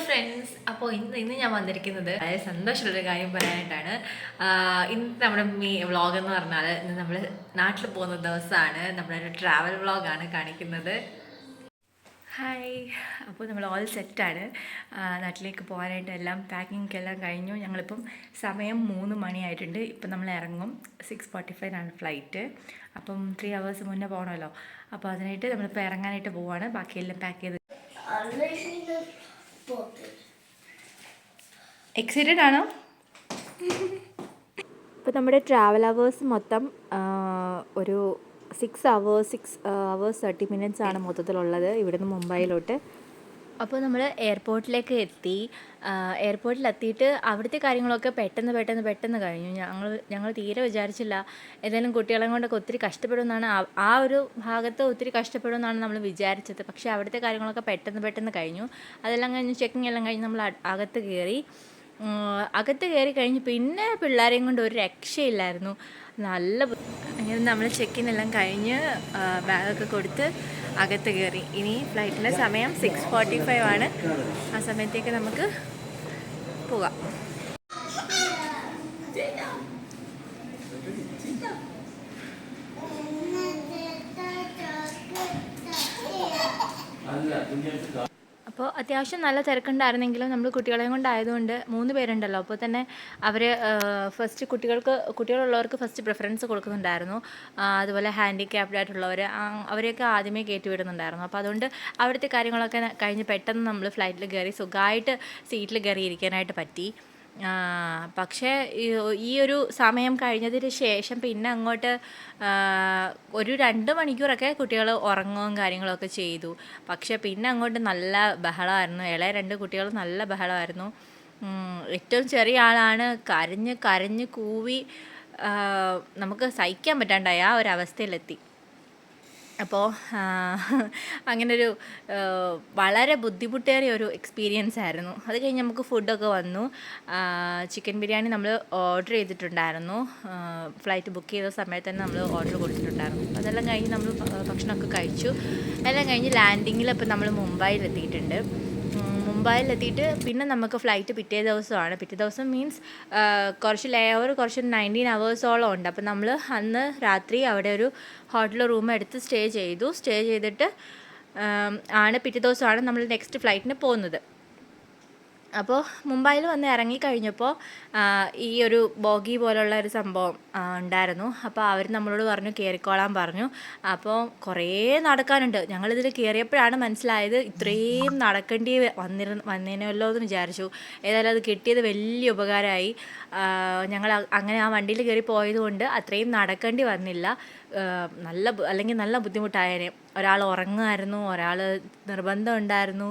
Friends, അപ്പോൾ ഇന്ന് ഞാൻ വന്നിരിക്കുന്നത് വളരെ സന്തോഷമുള്ളൊരു കാര്യം പറയാനായിട്ടാണ്. ഇന്ന് നമ്മുടെ വ്ളോഗ് എന്ന് പറഞ്ഞാൽ ഇന്ന് നമ്മൾ നാട്ടിൽ പോകുന്ന ദിവസമാണ്. നമ്മളൊരു ട്രാവൽ വ്ളോഗാണ് കാണിക്കുന്നത്. ഹായ്, അപ്പോൾ നമ്മൾ ഓൾ സെറ്റാണ്. നാട്ടിലേക്ക് പോകാനായിട്ട് എല്ലാം പാക്കിംഗ് എല്ലാം കഴിഞ്ഞു. ഞങ്ങളിപ്പം സമയം 3 മണിയായിട്ടുണ്ട്. ഇപ്പം നമ്മൾ ഇറങ്ങും. 6:45 ഫ്ലൈറ്റ്. അപ്പം 3 hours മുന്നേ പോകണമല്ലോ. അപ്പോൾ അതിനായിട്ട് നമ്മളിപ്പോൾ ഇറങ്ങാനായിട്ട് പോവുകയാണ്. ബാക്കിയെല്ലാം പാക്ക് ചെയ്ത്. എക്സൈറ്റഡ് ആണോ? ഇപ്പോൾ നമ്മുടെ ട്രാവൽ അവേഴ്സ് മൊത്തം ഒരു 6 hours 30 minutes ആണ് മൊത്തത്തിലുള്ളത് ഇവിടുന്ന് മുംബൈയിലോട്ട്. അപ്പോൾ നമ്മൾ എയർപോർട്ടിലേക്ക് എത്തി. എയർപോർട്ടിലെത്തിയിട്ട് അവിടുത്തെ കാര്യങ്ങളൊക്കെ പെട്ടെന്ന് കഴിഞ്ഞു. ഞങ്ങൾ തീരെ വിചാരിച്ചില്ല ഏതായാലും കുട്ടികളെ കൊണ്ടൊക്കെ ഒത്തിരി കഷ്ടപ്പെടുമെന്നാണ്, ആ ഒരു ഭാഗത്ത് ഒത്തിരി കഷ്ടപ്പെടുമെന്നാണ് നമ്മൾ വിചാരിച്ചത്. പക്ഷേ അവിടുത്തെ കാര്യങ്ങളൊക്കെ പെട്ടെന്ന് കഴിഞ്ഞു. അതെല്ലാം കഴിഞ്ഞ് ചെക്കിങ് എല്ലാം കഴിഞ്ഞ് നമ്മൾ അകത്ത് കയറി കഴിഞ്ഞ് പിന്നെ പിള്ളേരെയും കൊണ്ട് ഒരു രക്ഷയില്ലായിരുന്നു. അങ്ങനെ നമ്മൾ ചെക്കിനെല്ലാം കഴിഞ്ഞ് ബാഗൊക്കെ കൊടുത്ത് അകത്ത് കയറി. ഇനി ഫ്ലൈറ്റിൻ്റെ സമയം 6:45 ആണ്. ആ സമയത്തേക്ക് നമുക്ക് പോകാം. അപ്പോൾ അത്യാവശ്യം നല്ല തിരക്കുണ്ടായിരുന്നെങ്കിലും നമ്മൾ കുട്ടികളെയും കൊണ്ടായതുകൊണ്ട് 3 പേരുണ്ടല്ലോ, അപ്പോൾ തന്നെ അവർ ഫസ്റ്റ് കുട്ടികളുള്ളവർക്ക് ഫസ്റ്റ് പ്രിഫറൻസ് കൊടുക്കുന്നുണ്ടായിരുന്നു. അതുപോലെ ഹാൻഡിക്യാപ്ഡ് ആയിട്ടുള്ളവർ അവരെയൊക്കെ ആദ്യമേ കയറ്റി വിടുന്നുണ്ടായിരുന്നു. അപ്പോൾ അതുകൊണ്ട് അവിടുത്തെ കാര്യങ്ങളൊക്കെ കഴിഞ്ഞ് പെട്ടെന്ന് നമ്മൾ ഫ്ലൈറ്റിൽ കയറി സുഖമായിട്ട് സീറ്റിൽ കയറി ഇരിക്കാനായിട്ട് പറ്റി. പക്ഷേ ഈ ഒരു സമയം കഴിഞ്ഞതിന് ശേഷം പിന്നെ അങ്ങോട്ട് ഒരു 2 മണിക്കൂറൊക്കെ കുട്ടികൾ ഉറങ്ങുകയും കാര്യങ്ങളൊക്കെ ചെയ്തു. പക്ഷേ പിന്നെ അങ്ങോട്ട് നല്ല ബഹളമായിരുന്നു. ഇളയ 2 കുട്ടികൾ നല്ല ബഹളമായിരുന്നു. ഏറ്റവും ചെറിയ ആളാണ് കരഞ്ഞ് കൂവി നമുക്ക് സഹിക്കാൻ പറ്റാണ്ടായി ആ ഒരു അവസ്ഥയിലെത്തി. അപ്പോൾ അങ്ങനൊരു വളരെ ബുദ്ധിമുട്ടേറിയ ഒരു എക്സ്പീരിയൻസ് ആയിരുന്നു. അത് കഴിഞ്ഞ് നമുക്ക് ഫുഡൊക്കെ വന്നു. ചിക്കൻ ബിരിയാണി നമ്മൾ ഓർഡർ ചെയ്തിട്ടുണ്ടായിരുന്നു. ഫ്ലൈറ്റ് ബുക്ക് ചെയ്ത സമയത്ത് തന്നെ നമ്മൾ ഓർഡർ കൊടുത്തിട്ടുണ്ടായിരുന്നു. അതെല്ലാം കഴിഞ്ഞ് നമ്മൾ ഭക്ഷണമൊക്കെ കഴിച്ചു. എല്ലാം കഴിഞ്ഞ് ലാൻഡിങ്ങിൽ ഇപ്പോൾ നമ്മൾ മുംബൈയിലെത്തിയിട്ടുണ്ട്. മുംബൈയിലെത്തിയിട്ട് പിന്നെ നമുക്ക് ഫ്ലൈറ്റ് പിറ്റേ ദിവസം മീൻസ് കുറച്ച് ലേ ഓവർ കുറച്ച് 19 hours ഉണ്ട്. അപ്പോൾ നമ്മൾ അന്ന് രാത്രി അവിടെ ഒരു ഹോട്ടൽ റൂം എടുത്ത് സ്റ്റേ ചെയ്തിട്ട് പിറ്റേ ദിവസമാണ് നമ്മൾ നെക്സ്റ്റ് ഫ്ലൈറ്റിന് പോകുന്നത്. അപ്പോൾ മുംബൈയിൽ വന്ന് ഇറങ്ങിക്കഴിഞ്ഞപ്പോൾ ഈ ഒരു ബോഗി പോലുള്ള ഒരു സംഭവം ഉണ്ടായിരുന്നു. അപ്പോൾ അവർ നമ്മളോട് പറഞ്ഞു കയറിക്കോളാൻ പറഞ്ഞു. അപ്പോൾ കുറേ നടക്കാനുണ്ട്. ഞങ്ങളിതിൽ കയറിയപ്പോഴാണ് മനസ്സിലായത് ഇത്രയും നടക്കേണ്ടി വന്നേനല്ലോ എന്ന് വിചാരിച്ചു. ഏതായാലും അത് കിട്ടിയത് വലിയ ഉപകാരമായി. ഞങ്ങൾ അങ്ങനെ ആ വണ്ടിയിൽ കയറി പോയതുകൊണ്ട് അത്രയും നടക്കേണ്ടി വന്നില്ല. അല്ലെങ്കിൽ നല്ല ബുദ്ധിമുട്ടായേനെ. ഒരാൾ ഉറങ്ങുമായിരുന്നു, ഒരാൾ നിർബന്ധം ഉണ്ടായിരുന്നു.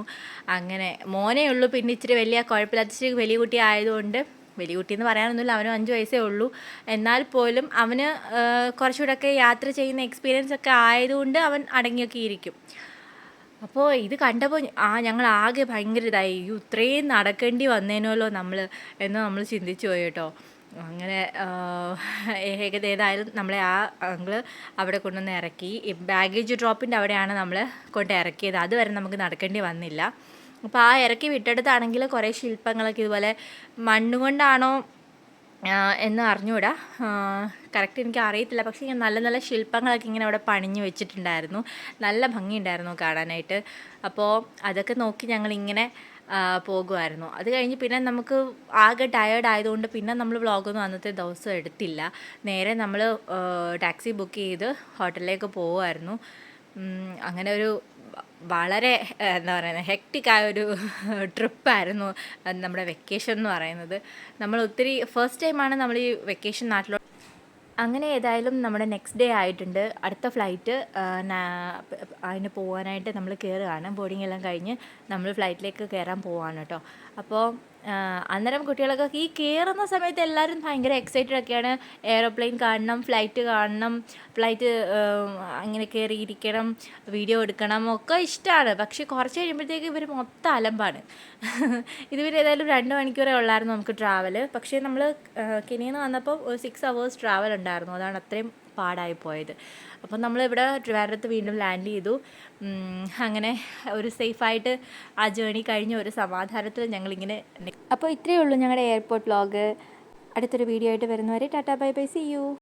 അങ്ങനെ മോനേ ഉള്ളൂ. പിന്നെ ഇച്ചിരി വലിയ കുഴപ്പമില്ലാത്ത ഇച്ചിരി വലിയ കുട്ടി ആയതുകൊണ്ട്, വലിയ കുട്ടിയെന്ന് പറയാനൊന്നുമില്ല, അവന് 5 വയസ്സേ ഉള്ളൂ. എന്നാൽ പോലും അവന് കുറച്ചുകൂടെയൊക്കെ യാത്ര ചെയ്യുന്ന എക്സ്പീരിയൻസ് ഒക്കെ ആയതുകൊണ്ട് അവൻ അടങ്ങിയൊക്കെ ഇരിക്കും. അപ്പോൾ ഇത് കണ്ടപ്പോൾ ഞങ്ങൾ ആകെ ഭയങ്കര ഇതായി. ഇത്രയും നടക്കേണ്ടി വന്നേനല്ലോ എന്ന് നമ്മൾ ചിന്തിച്ചു പോയി കേട്ടോ. അങ്ങനെ ഏതായാലും നമ്മളെ ആ അങ്കിള് അവിടെ കൊണ്ടുവന്ന് ഇറക്കി. ബാഗേജ് ഡ്രോപ്പിൻ്റെ അവിടെയാണ് നമ്മൾ കൊണ്ട് ഇറക്കിയത്. അതുവരെ നമുക്ക് നടക്കേണ്ടി വന്നില്ല. അപ്പോൾ ആ ഇറക്കി വിട്ടെടുത്താണെങ്കിൽ കുറേ ശില്പങ്ങളൊക്കെ ഇതുപോലെ മണ്ണുകൊണ്ടാണോ എന്ന് അറിഞ്ഞുകൂടാ, കറക്റ്റ് എനിക്ക് അറിയത്തില്ല. പക്ഷേ ഇങ്ങനെ നല്ല ശില്പങ്ങളൊക്കെ ഇങ്ങനെ അവിടെ പണിഞ്ഞ് വെച്ചിട്ടുണ്ടായിരുന്നു. നല്ല ഭംഗിയുണ്ടായിരുന്നു കാണാനായിട്ട്. അപ്പോൾ അതൊക്കെ നോക്കി ഞങ്ങളിങ്ങനെ പോകുമായിരുന്നു. അത് കഴിഞ്ഞ് പിന്നെ നമുക്ക് ആകെ ടയേർഡ് ആയതുകൊണ്ട് പിന്നെ നമ്മൾ വ്ളോഗൊന്നും അന്നത്തെ ദിവസം എടുത്തില്ല. നേരെ നമ്മൾ ടാക്സി ബുക്ക് ചെയ്ത് ഹോട്ടലിലേക്ക് പോവുമായിരുന്നു. അങ്ങനെ ഒരു വളരെ എന്താ പറയുന്നത് ഹെക്റ്റിക്കായൊരു ട്രിപ്പായിരുന്നു നമ്മുടെ വെക്കേഷൻ എന്ന് പറയുന്നത്. നമ്മൾ ഒത്തിരി ഫസ്റ്റ് ടൈമാണ് നമ്മൾ ഈ വെക്കേഷൻ നാട്ടിലോട്ട്. അങ്ങനെ ഏതായാലും നമ്മുടെ നെക്സ്റ്റ് ഡേ ആയിട്ടുണ്ട്. അടുത്ത ഫ്ലൈറ്റ് അതിന് പോകാനായിട്ട് നമ്മൾ കയറുകയാണ്. ബോർഡിംഗ് എല്ലാം കഴിഞ്ഞ് നമ്മൾ ഫ്ലൈറ്റിലേക്ക് കയറാൻ പോവാണ് കേട്ടോ. അപ്പോൾ അന്നേരം കുട്ടികളൊക്കെ ഈ കയറുന്ന സമയത്ത് എല്ലാവരും ഭയങ്കര എക്സൈറ്റഡ് ഒക്കെയാണ്. എയറോപ്ലെയിൻ കാണണം, ഫ്ലൈറ്റ് കാണണം, ഫ്ലൈറ്റ് അങ്ങനെ കയറിയിരിക്കണം, വീഡിയോ എടുക്കണം ഒക്കെ ഇഷ്ടമാണ്. പക്ഷേ കുറച്ച് കഴിയുമ്പോഴത്തേക്ക് ഇവർ മൊത്തം അലമ്പാണ്. ഇതുവരെ ഏതായാലും 2 മണിക്കൂറേ ഉള്ളായിരുന്നു നമുക്ക് ട്രാവൽ. പക്ഷേ നമ്മൾ കെനിയിൽ നിന്ന് വന്നപ്പോൾ 6 hours ട്രാവൽ ഉണ്ടായിരുന്നു. അതാണ് അത്രയും പാടായി പോയത്. അപ്പോൾ നമ്മളിവിടെ ട്രിവാൻഡ്രത്ത് വീണ്ടും ലാൻഡ് ചെയ്തു. അങ്ങനെ ഒരു സേഫായിട്ട് ആ ജേണി കഴിഞ്ഞ ഒരു സമാധാനത്തിൽ ഞങ്ങളിങ്ങനെ. അപ്പോൾ ഇത്രയേ ഉള്ളൂ ഞങ്ങളുടെ എയർപോർട്ട് വ്ളോഗ്. അടുത്തൊരു വീഡിയോ ആയിട്ട് വരുന്നവരെ tata bye bye, see U.